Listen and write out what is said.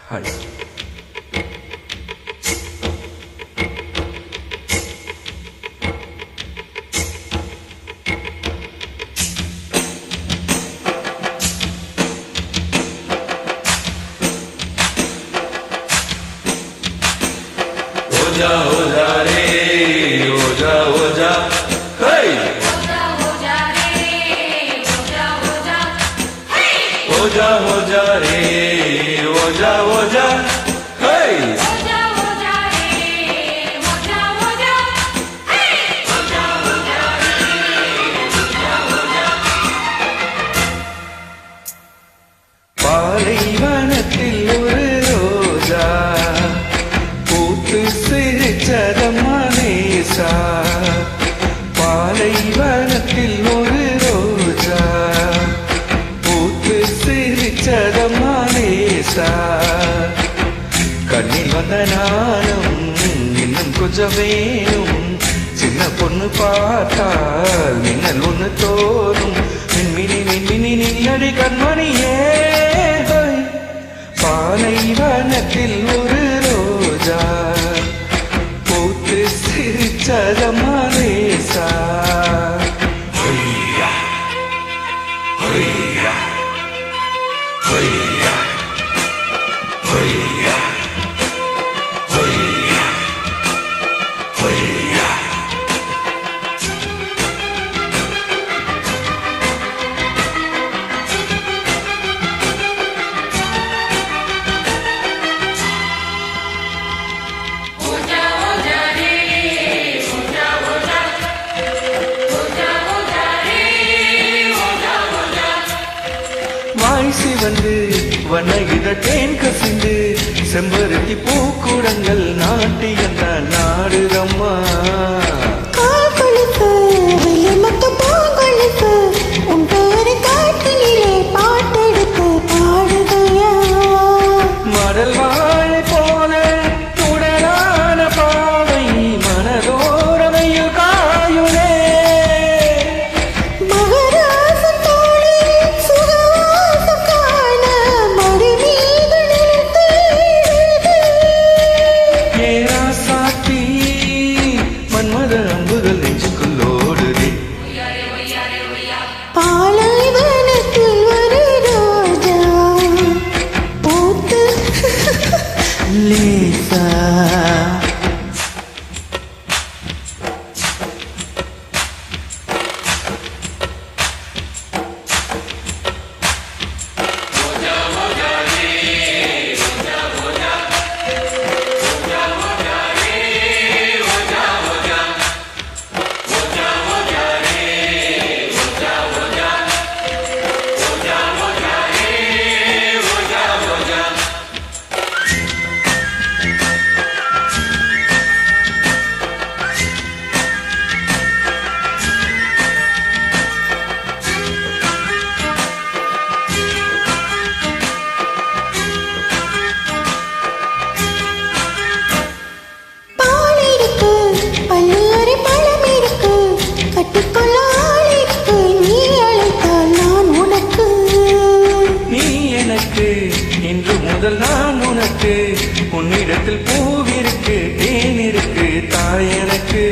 Hi. Oja oja re, oja oja, hey. Oja oja re, oja oja, hey. Oja oja re, oja oja, hey. Oja oja re, oja oja, hey. Oja oja re, oja oja. பாலைவனத்தில் ஒரு ரோஜா பூத்து சிரிச்சதம்மா நேசா. பாலைவனத்தில் ஒரு ரோஜா பூத்து சிரிச்சதம்மா நேசா. கண்ணில் வந்த நானும் இன்னும் கொஞ்சம் வேணும். சின்ன பொண்ணு பார்த்தால் மின்னல் ஒண்ணு தோணும். மின்மினி மின்மினி நின்னடி கண்மணியே. பாலைவனத்தில் ஒரு ரோஜா பூத்து சிரிச்சதம்மா நேசா. Hoya, hoya, hoya, hoya, hoya, hoya. Oja oja re, oja oja, oja oja re, oja oja. வாய் சிவந்து வண்ணகித தேன் கசிந்து செம்பருத்தி பூக்கூடங்கள் நாட்டியந்தான் நாடுதம்மா. கால்களுக்கு வெளிமத்து பூங்களுக்கு உன் பேரு காட்டிலே பாட்டெடுத்து பாடுகையா. மடல் வாழை போல உடலான பாவை மனதோரமையில் காயுனே. மகராசம் தோளில் சுகவாசம் காண மடி மீது நிறுத்தேடுது. ஏரா சாத்தி மன்மத அம்புகள் நெஞ்சுக்குள்ளோடுதே. பாலைவனத்தில் ஒரு ரோஜா பூத்து லேசா. பால் இருக்கு பல்லுவரை பழம் இருக்கு கட்டிக்கொள்ள ஆள் இருக்கு. நீ அழைத்தால் நான் உனக்கு. நீ எனக்கு இன்று முதல் நான் உனக்கு. உன்னிடத்தில் பூவிருக்கு தேன் இருக்கு தாய் எனக்கு.